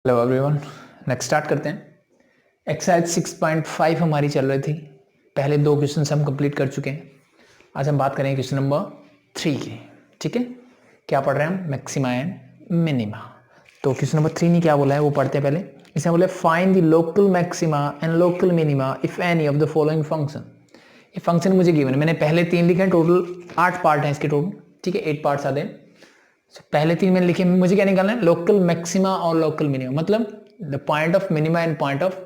Hello everyone, next start करते हैं। Exercise 6.5 हमारी चल रही थी। पहले दो क्वेश्चन हम कंप्लीट कर चुके हैं। आज हम बात करेंगे क्वेश्चन नंबर 3 की। ठीक है, क्या पढ़ रहे हैं हम? Maxima and minima. तो क्वेश्चन नंबर 3 ने क्या बोला है वो पढ़ते हैं पहले। इसमें बोले find the local maxima and local minima if any of the following function. ये फंक्शन मुझे गिवन है, मैंने पहले 3 लिखे हैं, टोटल 8 पार्ट हैं इसके टोटल। ठीक है, 8 पार्ट्स आते हैं। पहले 3 मैंने लिखे, मुझे क्या निकालना है? लोकल मैक्सिमा और लोकल मिनिमा, मतलब the point of minima and point of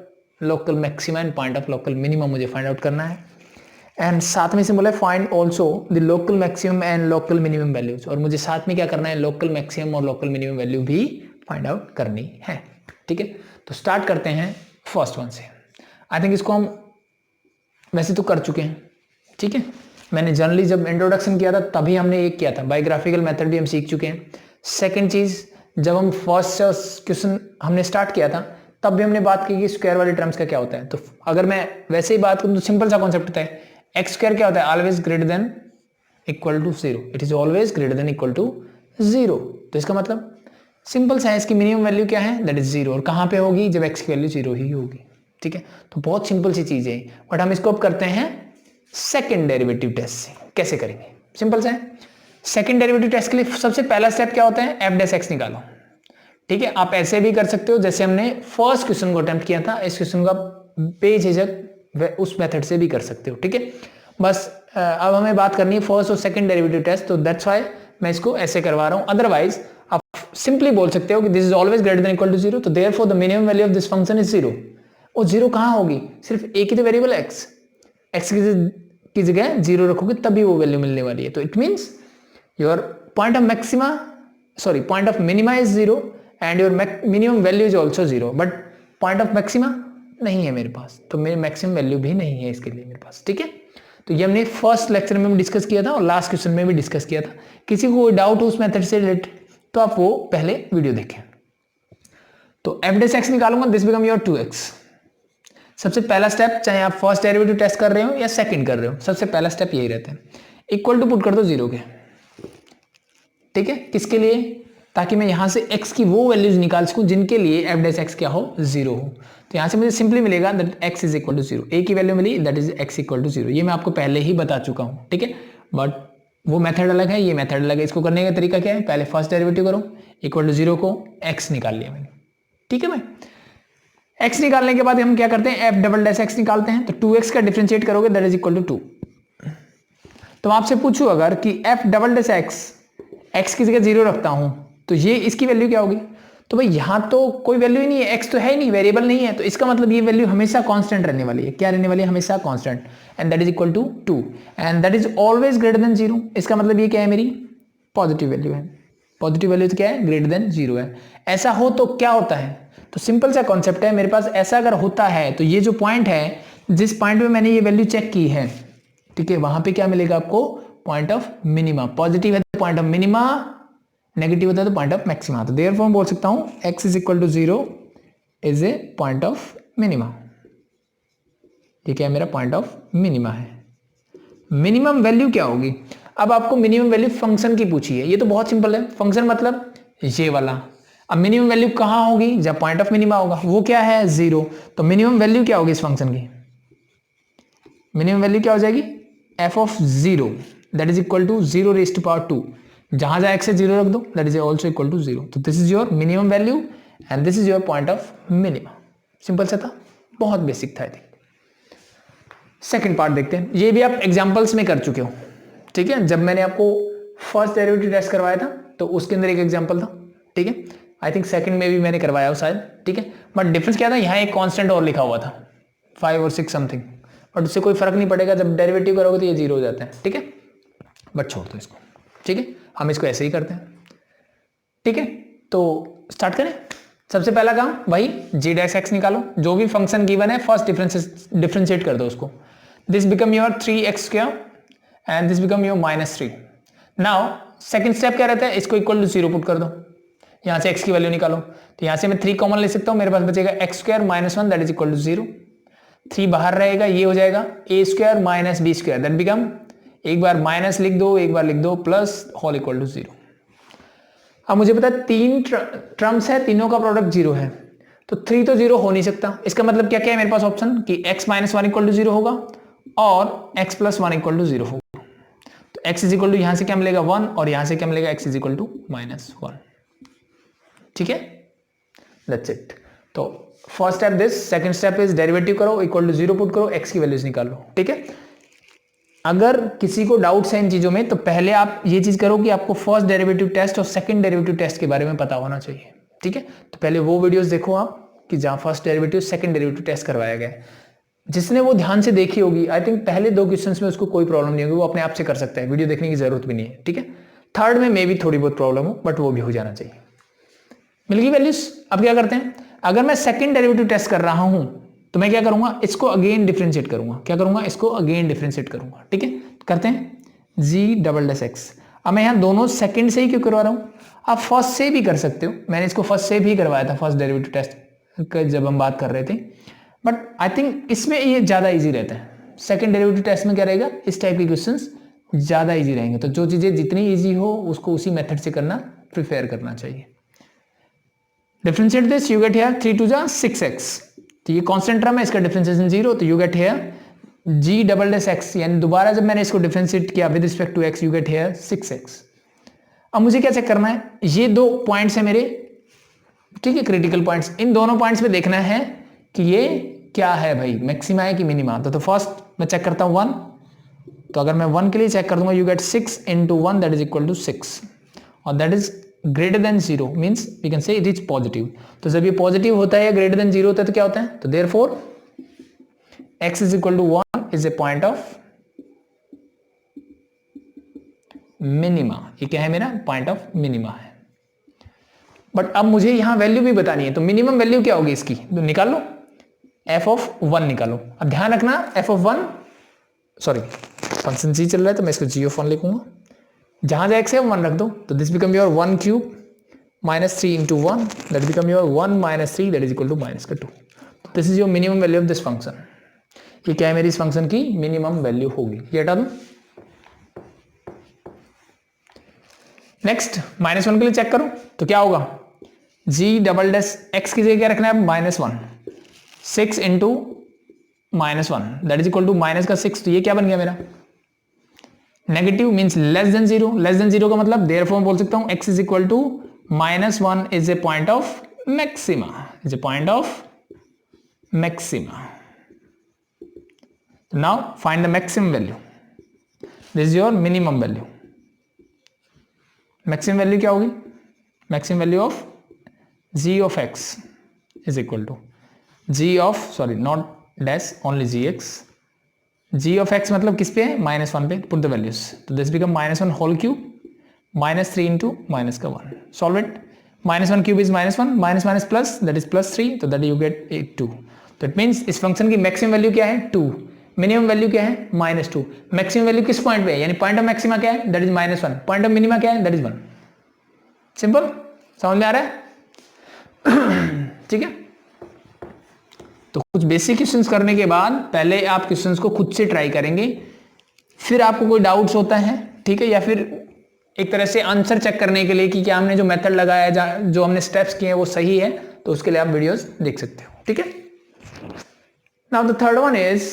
local maxima and point of local minima मुझे फाइंड आउट करना है। एंड साथ में से बोला find also the local maximum and local minimum values, और मुझे साथ में क्या करना है? लोकल मैक्सिमम और लोकल मिनिमम वैल्यू भी फाइंड आउट करनी है। ठीक है, तो स्टार्ट करते हैं फर्स्ट वन से। आई थिंक इसको हम वैसे तो कर चुके हैं। ठीक है, मैंने जनरली जब इंट्रोडक्शन किया था तभी हमने एक किया था, बायोग्राफिकल मेथड भी हम सीख चुके हैं। सेकंड चीज, जब हम फर्स्ट क्वेश्चन हमने स्टार्ट किया था तब भी हमने बात की कि स्क्वायर वाले टर्म्स का क्या होता है। तो अगर मैं वैसे ही बात करूं तो सिंपल सा कॉन्सेप्ट होता है, एक्स स्क्वायर क्या होता है? Always greater than equal to zero. It is always greater than equal to zero. तो इसका मतलब सिंपल सा है, इसकी मिनिमम वैल्यू क्या है? That is zero. और कहाँ पे होगी? जब एक्स की वैल्यू जीरो ही होगी। ठीक है, तो बहुत सिंपल सी चीज है, बट हम इसको अब करते हैं सेकेंड डेरिवेटिव टेस्ट से। कैसे करेंगे? सिंपल सा है। सेकेंड डेरिवेटिव टेस्ट के लिए सबसे पहला स्टेप क्या होता है? एफ डैश एक्स निकालो। ठीक है, आप ऐसे भी कर सकते हो जैसे हमने फर्स्ट क्वेश्चन को अटेम्प्ट किया था। इस क्वेश्चन का बेझिझक उस मेथड से भी कर सकते हो। ठीक है, बस अब हमें बात करनी है फर्स्ट और सेकेंड डेरिवेटिव टेस्ट, तो दैट्स वाई मैं इसको ऐसे करवा रहा हूं। अदरवाइज आप सिंपली बोल सकते हो कि this is always greater than equal to zero, तो therefore the minimum value of this function is zero. और जीरो कहां होगी? सिर्फ एक ही तो वेरिएबल एक्स, एक्स की जगह जीरो रखोगे तभी वो वैल्यू मिलने वाली है। तो it means your point of maxima, sorry point of minima is zero and your minimum value is also zero, but point of maxima नहीं है मेरे पास, तो मेरे मैक्सिमम वैल्यू भी नहीं है इसके लिए मेरे पास। ठीक है, तो ये हमने फर्स्ट लेक्चर में डिस्कस किया था और लास्ट क्वेश्चन में भी डिस्कस किया था। किसी को कोई डाउट हो उस मेथड से रिलेटेड तो आप वो पहले वीडियो देखें। तो एफ डैश एक्स निकालूंगा, दिस बिकम योर 2x। सबसे पहला स्टेप, चाहे आप फर्स्ट डेरिवेटिव टेस्ट कर रहे हो या सेकंड कर रहे हो, सबसे पहला स्टेप यही रहता है, इक्वल टू पुट कर दो जीरो के। ठीक है, किसके लिए? ताकि मैं यहां से x की वो वैल्यूज निकाल सकूं जिनके लिए एफ डैश एक्स क्या हो? जीरो हो। तो यहां से मुझे सिंपली मिलेगा that x is equal to zero. A की वैल्यू मिली, that is x equal to zero. ये मैं आपको पहले ही बता चुका हूं। ठीक है, बट वो मेथड अलग है, ये मेथड अलग है। इसको करने का तरीका क्या है? पहले फर्स्ट डेरिवेटिव करो, इक्वल टू जीरो को x निकाल लिया मैंने। ठीक है भाई, x निकालने के बाद हम क्या करते हैं? f डबल डैश x निकालते हैं। तो 2x का डिफरेंशिएट करोगे, दैट इज इक्वल टू 2। तो आपसे पूछूं अगर कि f डबल डैश x की जगह जीरो रखता हूं तो ये इसकी वैल्यू क्या होगी? तो भाई यहां तो कोई वैल्यू ही नहीं है, x तो है ही नहीं, वेरिएबल नहीं है, तो इसका मतलब ये वैल्यू हमेशा कांस्टेंट रहने वाली है। क्या रहने वाली है? हमेशा constant, and that is equal to 2 and that is always greater than zero. इसका मतलब ये क्या है? मेरी पॉजिटिव वैल्यू है। पॉजिटिव वैल्यू तो क्या है? ग्रेटर देन जीरो है। ऐसा हो तो क्या होता है? तो सिंपल सा कॉन्सेप्ट है मेरे पास, ऐसा अगर होता है तो ये जो पॉइंट है, जिस पॉइंट पे मैंने ये वैल्यू चेक की है, ठीक है, वहां पे क्या मिलेगा आपको? Point of minima. पॉजिटिव है तो पॉइंट ऑफ मिनिमा, नेगेटिव होता है तो पॉइंट ऑफ मैक्सिमा। तो देयरफॉर बोल सकता हूं x is equal to zero is a point of minima. ये क्या है? मेरा पॉइंट ऑफ मिनिमा है। मिनिमम वैल्यू क्या होगी? अब आपको मिनिमम वैल्यू फंक्शन की पूछी है, ये तो बहुत सिंपल है। फंक्शन मतलब ये वाला। अब मिनिमम वैल्यू कहां होगी? जब पॉइंट ऑफ मिनिमा होगा। वो क्या है? जीरो। तो मिनिमम वैल्यू क्या होगी इस फंक्शन की? मिनिमम वैल्यू क्या हो जाएगी? F of zero that is equal to zero raise to power two. जहां जहां एक्स से जीरो रख दो, that is also equal to zero. तो this is your minimum value and this is your point of minima. Simple सा था, बहुत basic था। सेकंड पार्ट देखते हैं, ये भी आप एग्जांपल्स में कर चुके हो। ठीक है, जब मैंने आपको फर्स्ट डेरिवेटिव टेस्ट करवाया था तो उसके अंदर एक एग्जांपल था। ठीक है, आई थिंक सेकंड में भी मैंने करवाया हो शायद। ठीक है, बट डिफरेंस क्या था? यहाँ एक कांस्टेंट और लिखा हुआ था 5 और 6 समथिंग, बट उससे कोई फर्क नहीं पड़ेगा। जब डेरिवेटिव करोगे तो ये जीरो हो जाता है। ठीक है, बट छोड़ दो इसको। ठीक है, हम इसको ऐसे ही करते हैं। ठीक है, तो स्टार्ट करें। सबसे पहला काम भाई जी डैश एक्स निकालो। जो भी फंक्शन गिवन है फर्स्ट डिफरेंशिएट कर दो उसको। This become your 3x² and this become your -3। Now second step क्या रहता है? इसको इक्वल टू जीरो पुट कर दो। यहां से x की वैल्यू निकालो, तो यहां से मैं 3 कॉमन ले सकता हूं, मेरे पास बचेगा x² - 1 that is equal to 0। 3 बाहर रहेगा, ये हो जाएगा a² - b² दैट बिकम, एक बार माइनस लिख दो, एक बार लिख दो प्लस, होल इक्वल टू 0। अब मुझे पता है 3 टर्म्स है, तीनों का प्रोडक्ट 0 है। तो 3 तो 0 हो नहीं सकता। इसका मतलब क्या क्या है मेरे पास ऑप्शन कि x minus one equal to 0 होगा और x plus one equal to 0 होगा। तो x इज इक्वल टू यहां से क्या मिलेगा 1 और यहां से क्या मिलेगा x इज इक्वल टू -1। ठीक है, दैट्स इट। तो first step this, second step is derivative करो, इक्वल टू 0 पुट करो, x की वैल्यूज निकालो। ठीक है, अगर किसी को डाउट्स है इन चीजों में तो पहले आप ये चीज करो कि आपको फर्स्ट डेरिवेटिव टेस्ट और सेकंड डेरिवेटिव टेस्ट के बारे में पता होना चाहिए। ठीक है, तो पहले वो वीडियोस देखो आप कि जहां first derivative second derivative test करवाया गया है। जिसने वो ध्यान से देखी होगी, आई थिंक पहले 2 क्वेश्चंस में उसको कोई प्रॉब्लम नहीं होगी, वो अपने आप से कर सकता है, वीडियो देखने की जरूरत भी नहीं है। ठीक है, थर्ड में मे भी थोड़ी बहुत प्रॉब्लम हो बट वो भी हो जाना चाहिए। मिल गई वैल्यूज। अब क्या करते हैं, अगर मैं सेकंड डेरिवेटिव टेस्ट कर रहा हूं तो मैं क्या करूंगा, इसको अगेन डिफरेंशिएट करूंगा। क्या करूंगा, इसको अगेन डिफरेंशिएट करूंगा। ठीक है, करते हैं g डबल डैश x। अब मैं यहां दोनों सेकंड से ही क्यों करवा रहा हूं, आप फर्स्ट से भी कर सकते हो। मैंने इसको फर्स्ट से भी करवाया था, फर्स्ट डेरिवेटिव टेस्ट जब हम बात कर रहे थे, बट आई थिंक इसमें ये ज्यादा इजी रहता है। सेकंड डेरिवेटिव टेस्ट में क्या रहेगा, इस टाइप के क्वेश्चंस ज्यादा इजी रहेंगे। तो जो चीजें जितनी इजी हो उसको उसी मेथड से करना प्रिफेयर करना चाहिए। Differentiate this, you get here 3 टू जा 6x। तो ये कांस्टेंट टर्म है, इसका डिफरेंशिएशन 0, तो you get here g double dash x, यानी दोबारा जब मैंने इसको डिफरेंशिएट किया with respect to x, you get here 6x। अब मुझे क्या चेक करना है, ये 2 पॉइंट्स है मेरे, ठीक है, क्रिटिकल पॉइंट्स। इन दोनों पॉइंट्स पे देखना है कि ये क्या है भाई, मैक्सिमा है कि मिनिमा। तो फर्स्ट मैं चेक करता हूं 1, तो अगर मैं 1 के लिए चेक कर दूंगा, you get 6 into 1 that is equal to 6 और that is greater than 0 means we can say it is positive. तो जब ये पॉजिटिव होता है या ग्रेटर देन 0 होता है तो क्या होता है, तो therefore x is equal to 1 is a point of minima. ये क्या है मेरा, पॉइंट ऑफ मिनिमा है। बट अब मुझे यहां वैल्यू भी बतानी है, तो मिनिमम वैल्यू क्या होगी इसकी, तो निकाल लो, f ऑफ 1 निकालो। अब ध्यान रखना f of 1, sorry function g चल रहा है तो मैं इसको g ऑफ 1 लिखूंगा, जहां जहां x है 1 रख दो। तो this become your 1 cube minus 3 into 1 that become your 1 minus 3 that is equal to -2। This is your minimum value of this function. ये क्या है, मेरी इस फंक्शन की मिनिमम वैल्यू होगी। ये हटा दूं। नेक्स्ट -1 के लिए चेक करो तो क्या होगा, g डबल डैश x की जगह क्या रखना है, -1, 6 into -1 that is equal to minus का 6। तो ये क्या बन गया मेरा, negative means less than 0। Less than 0 का मतलब देयरफॉर बोल सकता हूं x is equal to -1 is a point of maxima, is a point of maxima. Now find the maximum value, this is your minimum value. Maximum value क्या होगी, maximum value of g of x is equal to g of, sorry not dash, only gx। g of x मतलब किस पे है, -1 पे, put the values. तो this become -1 whole cube -3 into minus का 1। Solve it, -1 cube is -1, minus minus plus that is +3, तो that you get 2। तो it means इस फंक्शन की मैक्सिमम वैल्यू क्या है, 2, मिनिमम वैल्यू क्या है, -2। मैक्सिमम वैल्यू किस पॉइंट पे है, यानी पॉइंट ऑफ मैक्सिमा क्या है, that is -1, point of minima क्या है, दैट इज 1। सिंपल, समझ में आ रहा है ठीक है। तो कुछ बेसिक क्वेश्चंस करने के बाद पहले आप क्वेश्चंस को खुद से ट्राई करेंगे, फिर आपको कोई डाउट्स होता है, ठीक है, या फिर एक तरह से आंसर चेक करने के लिए कि क्या हमने जो मेथड लगाया, जो हमने स्टेप्स किए हैं वो सही है, तो उसके लिए आप वीडियोस देख सकते हो। ठीक है, now the third one is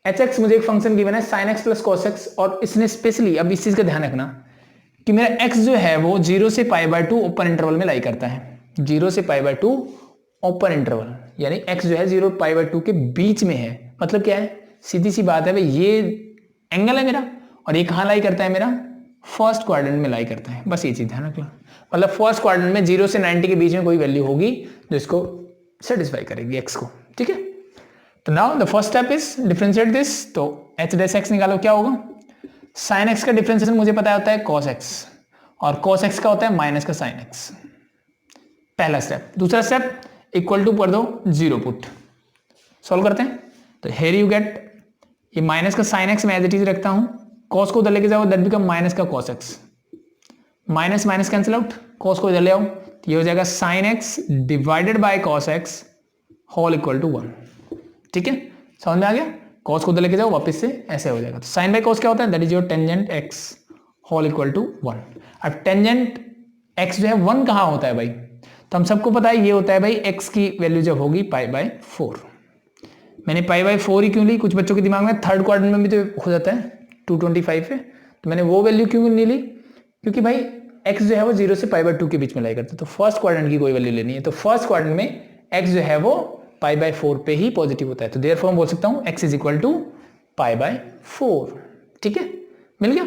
hx। मुझे एक फंक्शन गिवन है sin x plus cos x, और इसने स्पेशली, अब इस चीज का ध्यान रखना कि मेरा x जो है वो 0 से π/2 ओपन इंटरवल में लाई करता है। 0 से π/2 ओपन इंटरवल, यानी x जो है 0 π/2 के बीच में है। मतलब क्या है, सीधी सी बात है भाई, ये एंगल है मेरा और ये कहां लाई करता है, मेरा फर्स्ट क्वाड्रेंट में लाई करता है। बस ये चीज ध्यान रखना, मतलब फर्स्ट क्वाड्रेंट में 0 से 90 के बीच में कोई वैल्यू होगी जो इसको सेटिस्फाई करेगी x को। ठीक है, तो now the first step is differentiate this. तो h डैश x निकालो, क्या होगा, sin x का डिफरेंशिएशन मुझे पता होता है cos x, और cos x का होता है माइनस का sin x। पहला स्टेप। दूसरा स्टेप, इक्वल टू कर दो 0 पुट, सॉल्व करते हैं। तो हेयर यू गेट, ये माइनस का sin x मैं एज इट इज रखता हूं, cos को उधर लेके जाओ दैट बिकम माइनस का cos x, minus minus cancel out, cos को इधर ले आओ, तो ये हो जाएगा sin x divided by cos x whole equal to 1। ठीक है, समझ में आ गया, cos को उधर लेके जाओ वापस से, ऐसे हो जाएगा। तो sin बाय cos क्या होता है, that is your tangent x whole equal to 1। अब टेंजेंट x जो है 1 कहां होता है भाई, तो हम सबको पता है ये होता है भाई x की वैल्यू जब होगी π/4। मैंने π/4 ही क्यों ली, कुछ बच्चों के दिमाग में थर्ड क्वाड्रेंट में भी तो हो जाता है 225 है, तो मैंने वो वैल्यू क्यों नहीं ली, क्योंकि भाई x जो है वो 0 से π/2 के बीच में लाई करते, तो फर्स्ट क्वाड्रेंट की कोई वैल्यू लेनी है, तो फर्स्ट क्वाड्रेंट में x जो है वो π/4 पे ही पॉजिटिव होता है, तो देयरफॉर मैं बोल सकता हूँ x = π/4। ठीक है, मिल गया।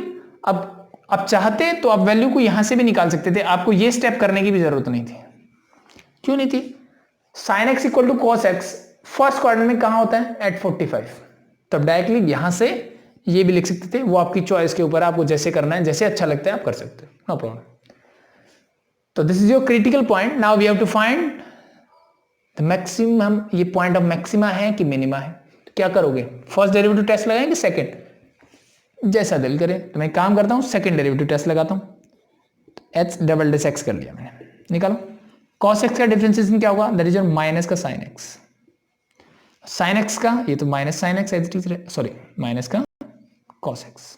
अब चाहते तो आप वैल्यू को यहां से भी निकाल सकते थे, आपको ये स्टेप करने की भी जरूरत नहीं थी। क्यों नहीं थी? sin x = cos x first quadrant में कहां होता है? एट 45। तो अब डायरेक्टली यहां से ये भी लिख सकते थे, वो आपकी चॉइस के ऊपर, आपको जैसे करना है, जैसे अच्छा लगता है आप कर सकते हो, नो प्रॉब्लम। तो this is your critical point. Now we have to find the maximum. ये पॉइंट ऑफ मैक्सिमा है कि मिनिमा है, तो क्या करोगे? फर्स्ट डेरिवेटिव टेस्ट लगाएंगे, सेकंड, जैसा दिल करे। तो मैं काम करता हूं, सेकंड डेरिवेटिव टेस्ट लगाता हूं। h=x कर लिया मैंने, निकालो। cos x का डिफरेंशिएशन क्या होगा? दैट इज योर माइनस का sin x। sin x का ये तो minus sin x as it is, sorry minus का cos x।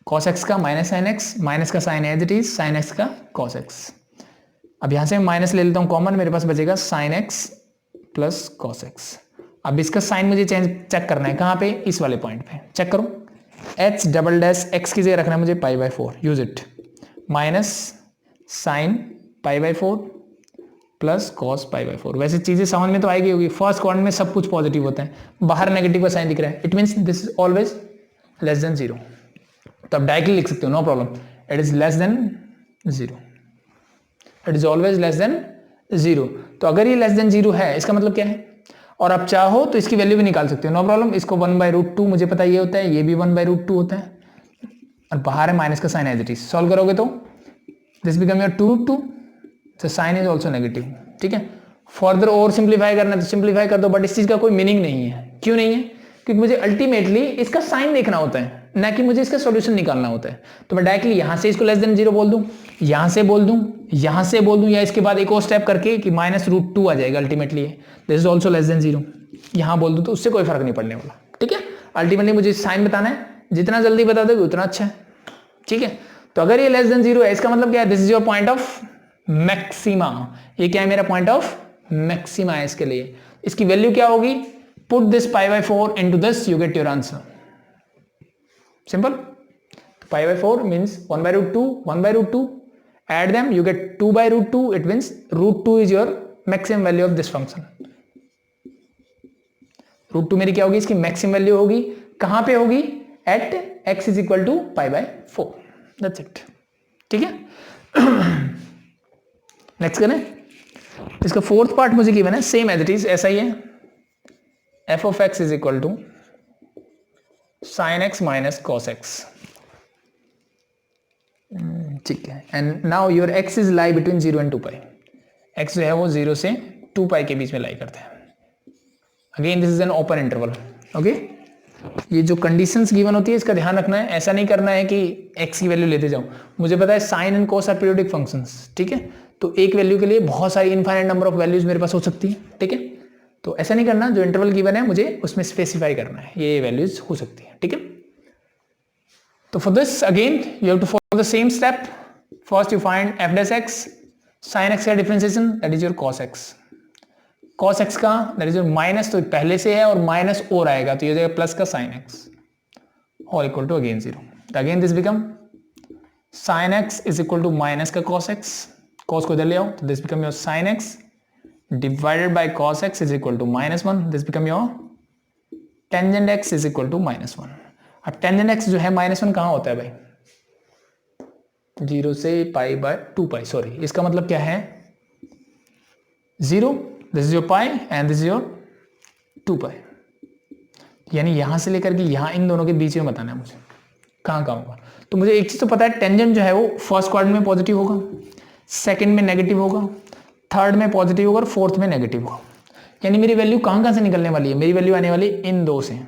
cos x का माइनस sin x, माइनस का sin as it is, sin x का cos x। अब यहां से मैं माइनस ले लेता हूं कॉमन, मेरे पास बचेगा sin x plus cos x। अब इसका साइन मुझे चेक करना है, कहां पे? इस वाले पॉइंट पे चेक करो। h=x की जगह रखना है मुझे π/4, use it. Minus sine π/4 plus cos π/4। वैसे चीजें समझ में तो आएगी होगी, फर्स्ट क्वाड्रेंट में सब कुछ पॉजिटिव होता है, बाहर नेगेटिव का साइन दिख रहा है, it means this is always less than 0। तो आप डायरेक्टली लिख सकते हो, no problem, it is less than 0, it is always less than 0। तो अगर ये लेस देन 0 है, इसका मतलब क्या है? और आप चाहो तो इसकी वैल्यू भी निकाल सकते हो, नो प्रॉब्लम। इसको 1/√2 मुझे पता ये होता है, ये भी 1/√2 होता है, और बाहर है माइनस का sign as it is. Solve करोगे तो दिस बिकम योर 2√2, तो साइन इज ऑल्सो नेगेटिव। ठीक है, फर्दर और सिंप्लीफाई करना है तो सिंप्लीफाई कर दो, बट इस चीज का कोई मीनिंग नहीं है। क्यों नहीं है? क्योंकि मुझे अल्टीमेटली इसका साइन देखना होता है, ना कि मुझे इसका सॉल्यूशन निकालना होता है। तो मैं डायरेक्टली यहां से इसको लेस देन 0 बोल दूं, यहां से बोल दूं, यहां से बोल दूं, या इसके बाद एक और स्टेप करके कि -√2 आ जाएगा ultimately, this is also less than 0, यहां बोल दूं तो उससे कोई फर्क नहीं पड़ने वाला। ठीक है, अल्टीमेटली मुझे साइन बताना है, जितना जल्दी बता दोगे उतना अच्छा है। ठीक है, तो अगर ये लेस देन 0 है, इसका मतलब क्या है? This is your point of maxima. ये क्या है? मेरा पॉइंट ऑफ मैक्सिमा है इसके लिए। इसकी वैल्यू क्या होगी? Put this π/4 into this, you get your answer. Simple. π/4 means 1/√2, 1/√2, add them, you get 2/√2, it means √2 is your maximum value of this function। √2 मेरी क्या होगी? इसकी मैक्सिमम वैल्यू होगी। कहां पे होगी? At x = π/4, that's it. ठीक है, नेक्स्ट करें। इसका फोर्थ पार्ट मुझे गिवन है, सेम एज इट इज, ऐसा ही है। f(x) = sin x minus cos x। ठीक है, and now your x is lie between 0 and 2π। x जो है वो 0 से 2π के बीच में लाई करते हैं। Again this is an open interval. Okay, ये जो कंडीशंस गिवन होती है इसका ध्यान रखना है। ऐसा नहीं करना है कि x की वैल्यू लेते जाओ। मुझे पता है sine and cos are periodic functions. ठीक है, तो एक वैल्यू के लिए बहुत सारी इनफाइनाइट नंबर ऑफ वैल्यूज मेरे पास हो सकती है। ठीक है, तो ऐसा नहीं करना, जो इंटरवल गिवन है मुझे उसमें स्पेसिफाई करना है, ये वैल्यूज हो सकती है। ठीक है, तो for this again you have to follow the same step. First you find f(x), sin x का differentiation, that is your cos x। cos x का दैट इज योर माइनस, तो पहले से है और माइनस और आएगा, तो ये हो जाएगा प्लस का sin x और इक्वल टू अगेन 0। तो again this become sin x = minus का cos x, cos को इधर ले आओ, तो this become your sin x divided by cos x = -1, this become your tangent x = -1। अब tangent x जो है -1 कहां होता है भाई? 0 से π/2π, सॉरी, इसका मतलब क्या है? 0, this is your pi and this is your 2π, यानी यहां से लेकर के यहां, इन दोनों के बीच में बताना है मुझे कहां कहां होगा। तो मुझे एक चीज तो पता है, टेंजेंट जो है वो फर्स्ट क्वाड्रेंट में पॉजिटिव होगा, सेकंड में नेगेटिव होगा, थर्ड में पॉजिटिव होगा और फोर्थ में नेगेटिव होगा। यानी मेरी वैल्यू कहां से निकलने वाली है? मेरी वैल्यू आने वाली है इन दो से,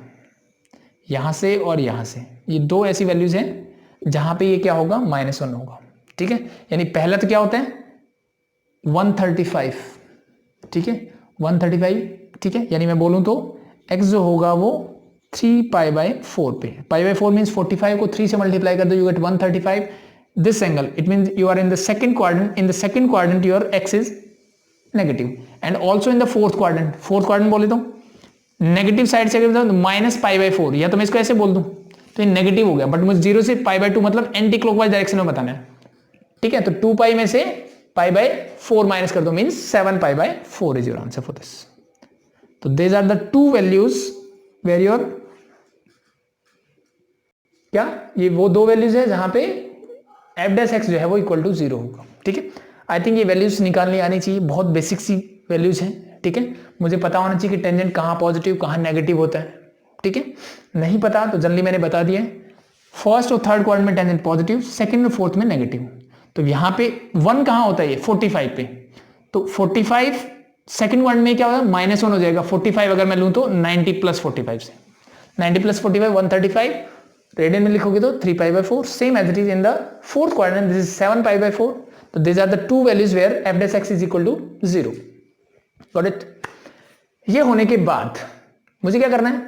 यहां से और यहां से। ये दो ऐसी वैल्यूज हैं जहां पे ये क्या होगा? -1 होगा। ठीक है, यानी पहला तो क्या होता है? 135। ठीक है, 135। ठीक है, यानी मैं बोलूं तो x जो होगा वो 3π/4 पे, π/4 मीन्स 45 को 3 से मल्टीप्लाई कर दो, you get 135, this angle, it means you are in the second quadrant. In the second quadrant your x is negative, and also in the fourth quadrant. fourth quadrant बोले तो नेगेटिव साइड से अगर minus pi by 4, या तो मैं इसको ऐसे बोल दूं तो ये नेगेटिव हो गया, बट मुझे 0 से पाई बाई 2 मतलब एंटी क्लॉकवाइज डायरेक्शन में बताना है, ठीक है। तो 2 पाई में से पाई बाई 4 माइनस कर दो, means 7 pi by 4 is your answer for this. तो this are the two values where your, क्या ये वो दो वैल्यूज है जहां पे एफ डैश एक्स जो है वो इक्वल टू 0 होगा, ठीक है। आई थिंक ये वैल्यूज निकालनी आनी चाहिए, बहुत बेसिक सी वैल्यूज हैं, ठीक है। मुझे पता होना चाहिए कि टेंजेंट कहाँ पॉजिटिव कहाँ नेगेटिव होता है, ठीक है। नहीं पता तो जल्दी मैंने बता दिया, फर्स्ट और थर्ड क्वाड्रेंट में टेंजेंट पॉजिटिव, सेकंड और फोर्थ में नेगेटिव। तो यहाँ पे 1 कहाँ होता है, ये 45 पे, तो 45 सेकंड क्वाड्रेंट में क्या होगा, -1 हो जाएगा। 45 अगर मैं लूँ तो 90 प्लस 45 से, 90 प्लस 45 135, रेडियन में लिखोगे तो 3 pi by 4, same as it is in the fourth quadrant, this is 7 pi by 4। तो this are the two values where F dash X is equal to 0। Got it. ये होने के बाद मुझे क्या करना है,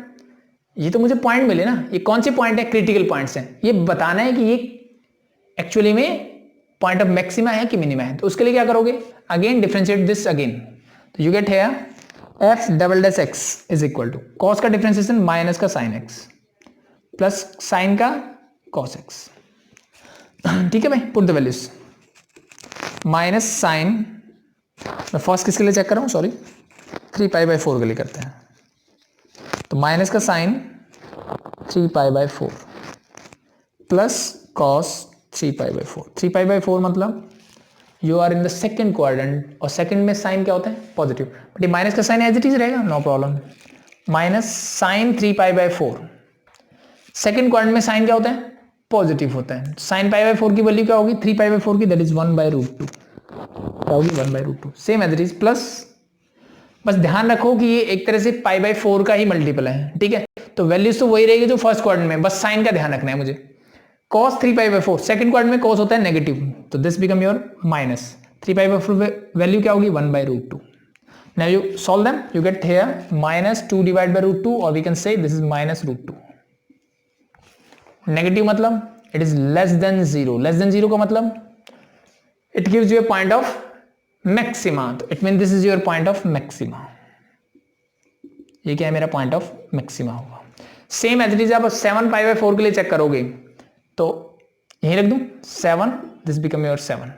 ये तो मुझे पॉइंट मिले ना, ये कौन से पॉइंट है, क्रिटिकल पॉइंट्स हैं, ये बताना है कि ये एक्चुअली में पॉइंट ऑफ मैक्सिमा है कि मिनिमा है। तो उसके लिए क्या करोगे, अगेन डिफरेंशिएट दिस अगेन, तो you get here F double dash X is equal to cos का डिफरेंशिएशन माइनस का साइन एक्स प्लस साइन का कॉस एक्स, ठीक है भाई। Put the values, minus sine, मैं फर्स्ट किसके लिए चेक कर रहा हूँ, सॉरी 3 पाई बाई 4 के लिए करते हैं। तो माइनस का sine 3 pi by 4 plus cos 3 pi by 4। 3 pi by 4 मतलब you are in the second quadrant, और सेकेंड में साइन क्या होता है, पॉजिटिव, बट ये माइनस का साइन एज इट इज रहेगा, no problem. Minus sine 3 pi by 4, second quadrant में साइन क्या होता है, पॉजिटिव होता है। साइन पाई बाई 4 की वैल्यू क्या होगी, 3 पाई बाई 4 की, दैट इज 1/√2, क्या होगी 1/√2, same as it is, plus बस ध्यान रखो कि ये एक तरह से पाई बाई 4 का ही मल्टीपल है, ठीक है। तो वैल्यूज तो वही रहेगी जो फर्स्ट क्वाड्रेंट में, बस साइन का ध्यान रखना है मुझे। cos 3 pi by 4, second quadrant में cos होता है नेगेटिव, तो this become your minus 3 pi by 4 value क्या होगी 1/√2। Now you solve them, you get here -2 divide by √2, और we can say this is -√2। Negative मतलब it is less than 0, less than 0 का मतलब it gives you a point of maxima, तो it mean this is your point of maxima. ये क्या है, मेरा point of maxima होगा। सेम एज इट इज आप 7 पाई बाई 4 के लिए चेक करोगे तो यही रख दूं 7, this become your 7।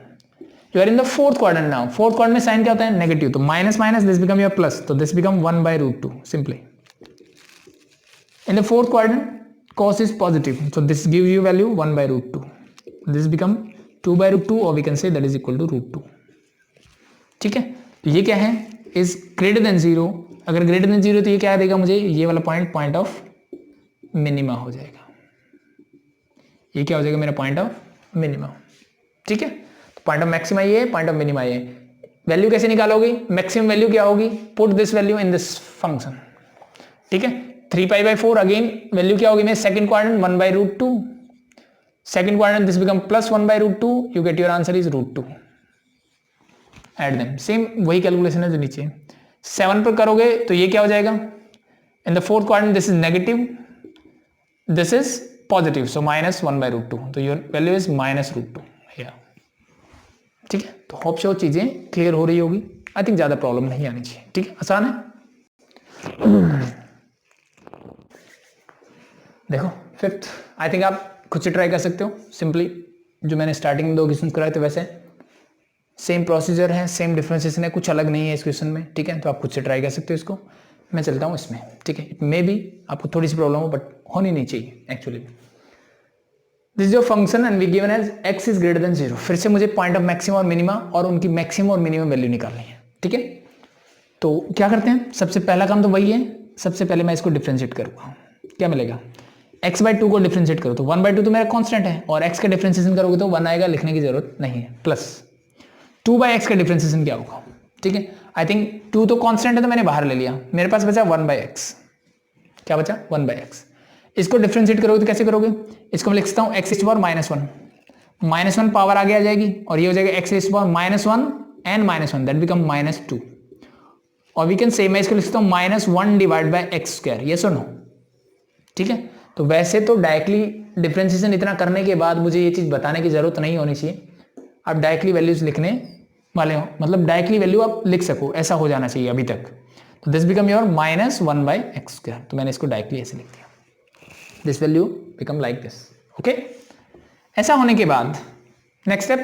You are in the fourth quadrant now, fourth quadrant में साइन क्या होता है, नेगेटिव, तो minus minus this become your plus, तो this become 1/√2 simply. In the fourth quadrant cos is positive, so this gives you value 1/√2, this become 2/√2, or we can say that is equal to √2, ठीक है। तो ये क्या है, is greater than 0, अगर greater than 0 तो ये क्या देगा मुझे, ये वाला पॉइंट ऑफ मिनिमा हो जाएगा, ये क्या हो जाएगा मेरा पॉइंट ऑफ मिनिमा, ठीक है। तो पॉइंट ऑफ मैक्सिमा ये है, पॉइंट ऑफ मिनिमा ये। वैल्यू कैसे निकालोगे, मैक्सिमम वैल्यू क्या होगी, put this value in this function, ठीक है। 3 पाई बाई 4 अगेन वैल्यू क्या होगी, मेरे second quadrant 1/√2, second quadrant this become plus 1/√2, you get your answer is √2। Add them, same वही कैलकुलेशन है जो नीचे। 7 पर करोगे तो ये क्या हो जाएगा, in the fourth quadrant this is negative, this is positive, so -1/√2, तो योर वैल्यू इज -√2, ठीक है। तो होप सो चीजें क्लियर हो रही होगी, आई थिंक ज्यादा प्रॉब्लम नहीं आनी चाहिए, ठीक है, आसान है। देखो फिफ्थ, आई थिंक आप खुद से ट्राई कर सकते हो, सिंपली जो मैंने स्टार्टिंग में 2 क्वेश्चन कराए थे वैसे सेम प्रोसीजर है, सेम डिफरेंशिएशन है, कुछ अलग नहीं है इस क्वेश्चन में, ठीक है। तो आप खुद से ट्राई कर सकते हो इसको, मैं चलता हूँ इसमें, ठीक है। इट मे बी आपको थोड़ी सी प्रॉब्लम हो, बट होनी नहीं चाहिए actually. This is your function and we given as x is greater than 0। फिर से मुझे पॉइंट ऑफ मैक्सिमम और मिनिमा और उनकी मैक्सिमम और मिनिमम वैल्यू निकालनी है, ठीक है। तो क्या करते हैं, सबसे पहला काम तो वही है, सबसे पहले मैं इसको डिफरेंशिएट करूँगा, क्या मिलेगा, x/2 को डिफरेंशिएट करो तो 1/2 तो मेरा कांस्टेंट है, और x का डिफरेंशिएशन करोगे तो 1 आएगा, लिखने की जरूरत नहीं है, प्लस 2/x का डिफरेंशिएशन क्या होगा, ठीक है। आई थिंक 2 तो कांस्टेंट है तो मैंने बाहर ले लिया, मेरे पास बचा 1/x, क्या बचा 1/x। इसको डिफरेंशिएट करोगे तो कैसे करोगे, इसको मैं लिख सकता हूँ x⁻⁻1, -1 पावर आगे आ जाएगी, और ये हो जाएगा x⁻⁻1 and -1, दैट बिकम -2, और वी कैन से मैं इसको लिख सकता हूँ -1 डिवाइड बाय x², ये सुनो, ठीक है। तो वैसे तो डायरेक्टली डिफ्रेंशिएशन इतना करने के बाद मुझे ये चीज़ बताने की ज़रूरत नहीं होनी चाहिए, आप डायरेक्टली वैल्यूज लिखने वाले हो, मतलब डायरेक्टली वैल्यू आप लिख सको, ऐसा हो जाना चाहिए अभी तक। तो दिस बिकम योर -1/x², तो मैंने इसको डायरेक्टली ऐसे लिख दिया, this value become like this. Okay, ऐसा होने के बाद next step,